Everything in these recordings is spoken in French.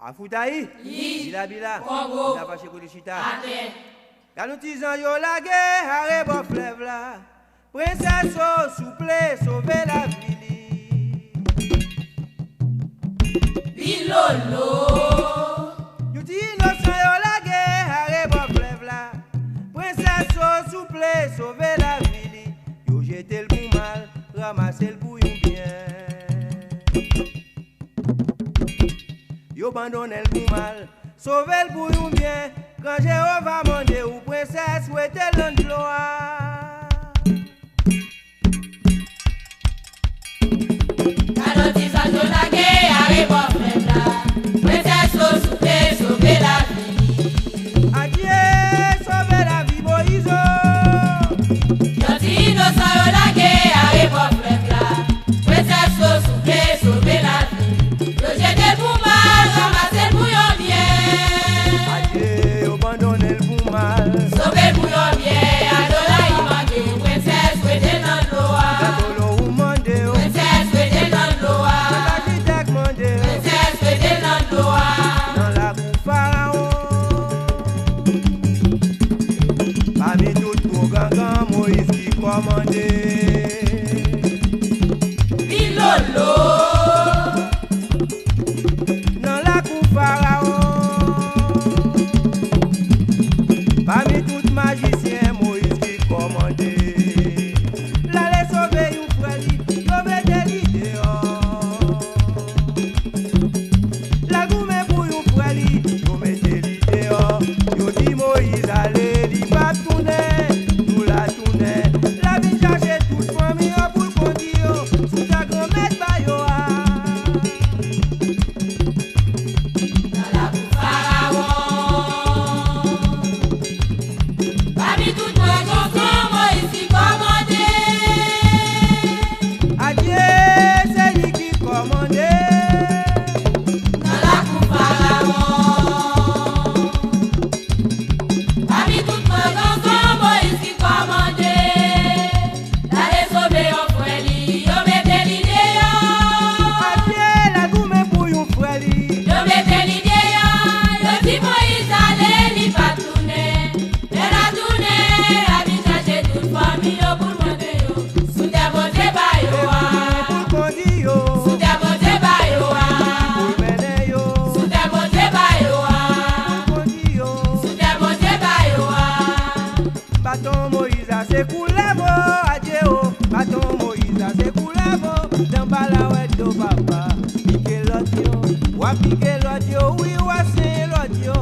Afoutaï, Bila Bila, Congo, la vache Koulichita. Athènes. Quand nous disons yo la guerre, arrête bon fleuve là. Princesse, souple, sauver la ville. Bilolo. Nous disons innocent yo la guerre, arrête bon fleuve là. Princesse, souple, sauver la ville. Yo jeté le bon mal, ramasser le bouillon bien. Yo abandonne le bon mal, sauver le bouillon bien. Quand Jéhovah mande ou princesse, où était l'endroit? Quand disons de la guerre, arrive au fleuve là. Princesse au souper, sauver la vie. Adieu, sauver la vie, Moïse. Quand innocent de la guerre, arrive au fleuve là. Princesse au souper, sauver la vie. Le jeté pour mal, ramasser le bouillon bien. Adieu, abandonne le bon mal. Sauver le bouillon bien, Adola y mande, princesse, où était l'endroit. Katolo ou mande, Princesse, où était l'endroit. Katajitek mande, Princesse, où était l'endroit. dans la boue pharaon. Parmi tout pour gangan, Moïse qui commandait. Bilolo. Dans la cour pharaon. Parmi tout magicien, Moïse qui commandait. L'aller sauver une frère, yo mette l'idée dehors. La gourmet pour une frère, yo mette l'idée dehors. Yo dit Moïse, allez, li va tourner, nous la tourner. La vie chercher toute famille pour le conduire, sous ta grand-mère bayo. Dans la boue pharaon. Parmi toutes les chansons, Moïse qui commandait. Adieu, c'est lui qui commandait. Dans la boue pharaon. Parmi toutes les chansons, Moïse qui commandait. D'aller sauver un frère, yo mettez l'idée yo. Adieu, la gourmet pour une frère. Yo mettez l'idée yo. Yo dit Moïse allez, li pas tourner. Elle a tourné, la vie chercher toute famille yo pour demander yo. Sous des beautés ba yo a. Pour conduire, Sous des beautés ba yo a. pour mener, Sous des beautés ba yo a. conduire. Sous des beautés ba yo a. Bâton Moïse a ses coulèvres, adieu. Bâton Moïse a ses coulèvres. Dans balawet do papa, piqué l'audio. Wa piqué l'audio, oui, wa c'est l'audio.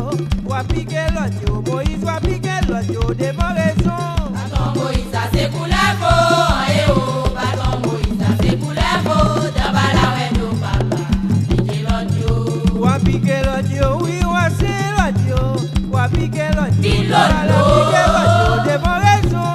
Wa piqué l'audio, Moïse wa piqué l'audio, devant raison. Bâton Moïse a ses coulèvres, eh oh. Bâton Moïse a ses coulèvres. Dans balawet do papa, piqué l'audio. Wa piqué l'audio, oui, wa c'est l'audio. Wa piqué l'audio, Bilolo. piqué l'audio, devant raison.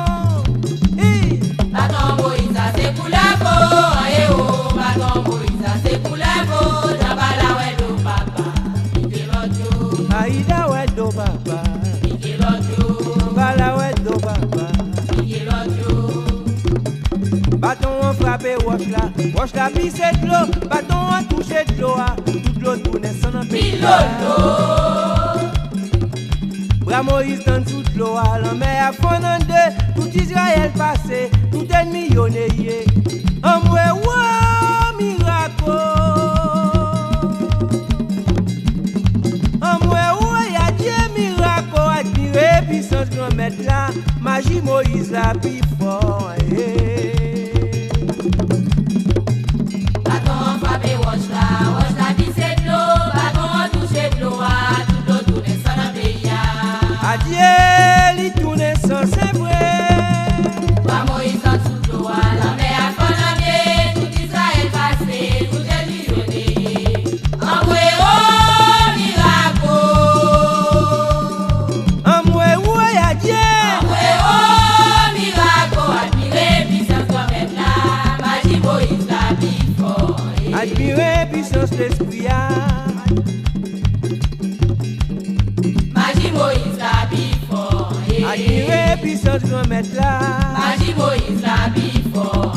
Hi. Bâton Moïse a ses coulèvres, eh oh. Bâton Moïse a ses coulèvres. Dans balawet do papa, piqué l'audio. Aïda ouais do papa, Piqué l'audio. bala ouais do papa. Piqué l'audio. Bâton on frappe wash la pisse de l'eau. Bâton on touche de l'eau, toute l'eau tourne sans un pays. Bilolo. Bras Moïse dans toute l'eau, la mer a fond en deux. Tout Israël passé, tout ennemi yonné. Amwe wa miracle. Amwe wa ya Dieu miracle. Admiré puissance grand maître là. Magie Moïse la plus fort. Bâton frappé wash la pissé de l'eau. Bâton touché de l'eau, toute l'eau tourne sans un pays. Adieu, li tourne sans c'est vrai. Bras Moïse en dessous de l'eau, la mer a fondé, tout Israël passé, tout est millionné. Envoyé au miracle. Amwe wa ya Dieu. Envoyé au miracle, admiré puissance comme elle là. Magie Moïse la vie fort. Admiré puissance l'esprit. Magie Moïse la vie fort. Admiré puissance grand maître là. Magie Moïse la vie fort.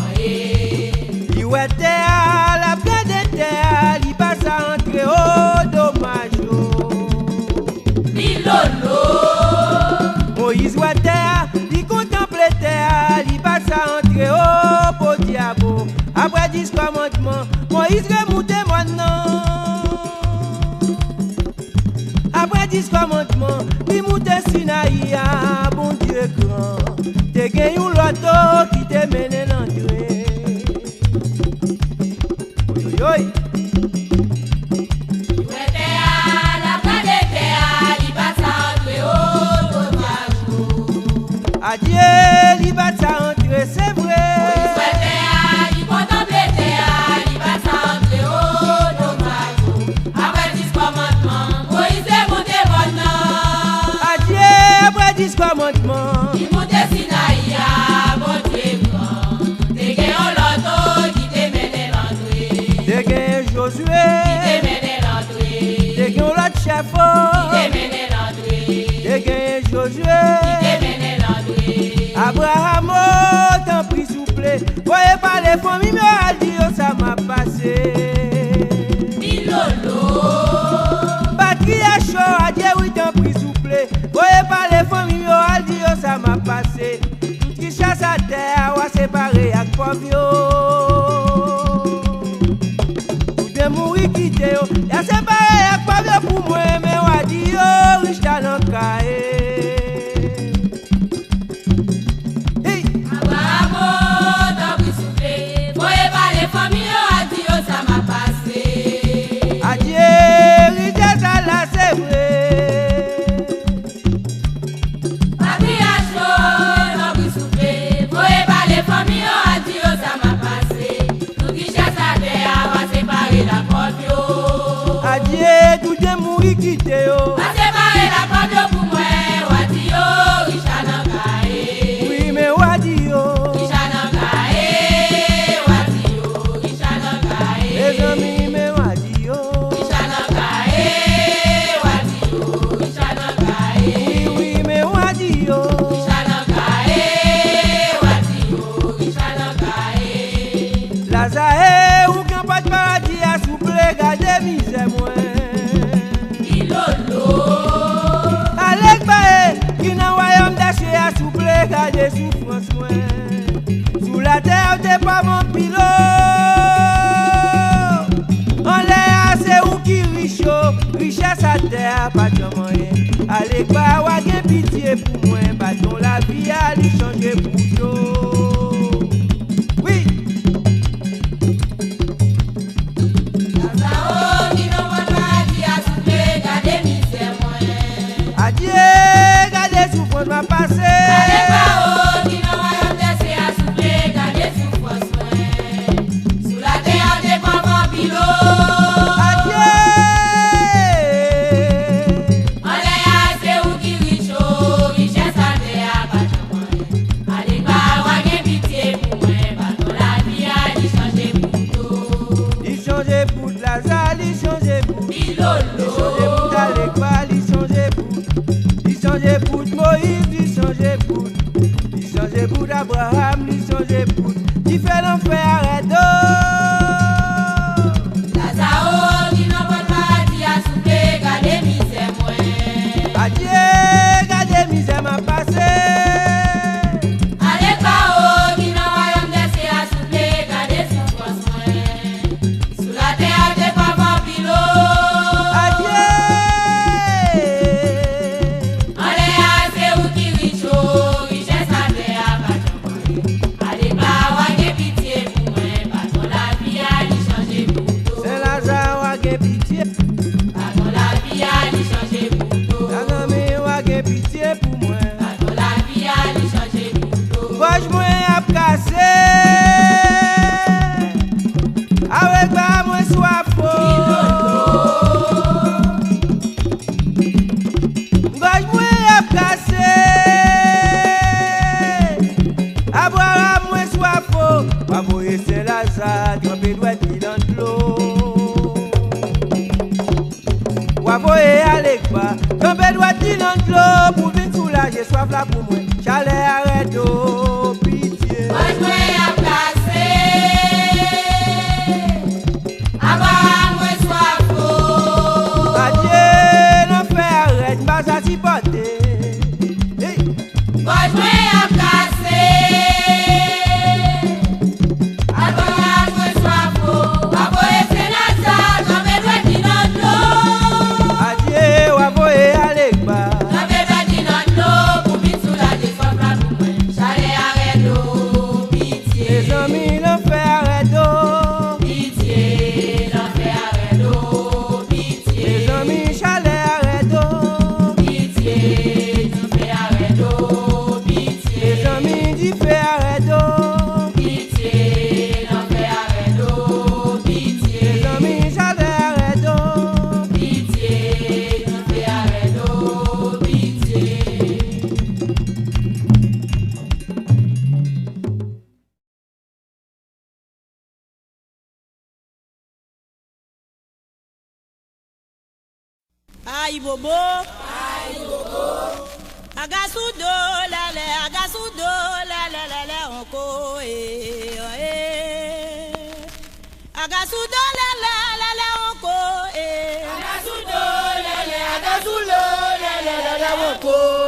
Il ouais terre, la pleine de terre, il passe à entrer au dommage. Moïse remonte maintenant. Après 10 commandements, il monte Sinaï, ah, bon Dieu grand. T'es gagné un loto qui te mène l'entrée. Oi, adieu, il va s'entrer, c'est vrai. Commandement. Il monte Sinaï, bon Dieu grand. T'es gagné un loto qui te mène l'entrée. T'es gagné Josué. Qui te mène l'entrée. T'es gagné l'autre chef. Qui te mène l'entrée. T'es gagné Josué. Qui te mène l'entrée. Abraham, oh, t'en prie souple. Voyez pas les familles, mais à dire ça m'a passé. Milolo. Patria chaud, à dire oui, t'en prie souple. Voyez pas les familles, à dire ça m'a passé. Tout qui chasse à terre, on va séparer avec Fabio. Tout bien mourir quitter, y'a séparé avec Fabio pour moi, mais on va dire, oh, riche talent caé. Adieu, tout est mouru quitté yo. Va séparer la porte pour moi, Wadio, Richard Nangae. Oui, mais Wadio. Richard Nangae, Wadio, Richard Nangae. Les amis, mais Wadio. Richard Nangae, Wadio, Richard Nangae. Oui, oui, mais Wadio. Richard Nangae, Wadio, Richard Nangae. Lazare, ou qu'un pas de paradis à souple, gardez misère moi. Alek bae, qui n'a royaume d'aché à souple, gardez souffrance moi. Sous la terre, t'es pas mon pilote. En l'air, c'est où qui riche, richesse à terre, pas de moyen. Alek bae, ou a pitié pour moi, pas ton la vie à lui changer pour toi. Oui. Adieu, gardez souffrance m'a passé. Allez pas haut, qui n'a rien laissé à souffler, gardez souffrance moi. Sous la terre des pauvres pilotes. Adieu. En l'air, c'est où qui riche, richesse à terre, pas de moyen. Allez pas avoir pitié pour moi, pas ton la vie à lui changer pour tout. Il changeait pour de la salle, il changeait pour. Il Pilolo. changeait pour d'aller quoi, il changeait pour. Il changeait pour de Moïse, il changeait pour. Il changeait pour d'Abraham, il changeait pour. Il fait l'enfer, arrête d'eau. Lazao, qui n'a pas de paradis à souffler, gardez misère moi. Adieu, gardez misère m'a passé. Allez pas haut, qui n'a rien laissé à souffler, gardez souffrance moi. Sous la terre des pauvres pilotes. Adieu. En l'air, c'est où qui riche, richesse à terre, pas de moyen. Allez pas avoir pitié pour moi, pas ton la vie à lui changer pour tout. C'est Lazare, ou a pitié. Pas ton la vie à lui changer pour tout. La gamine, ou a pitié pour moi. Pas ton la vie à lui changer pour tout. Gauche moi a cassé. Avec pas moi soif. Gauche moi a cassé. Abraham moi soif. Pavoyer Saint-Lazare, trempé doit il dans l'eau. Wavoyer Alek ba, trempé doit il dans l'eau pour venir soulager soif là pour moi. Chalet arrête d'eau, pitié. Moi, je vais placer. Avoir moi soif. Adieu, l'enfer arrête, pas à s'y porter. Hey. Moi, je vais placer. Avoir moi soif. Avoir Aïe bobo. Aïe bobo. Agasudo la le onko Agasudo la le onko Agasudo la le onko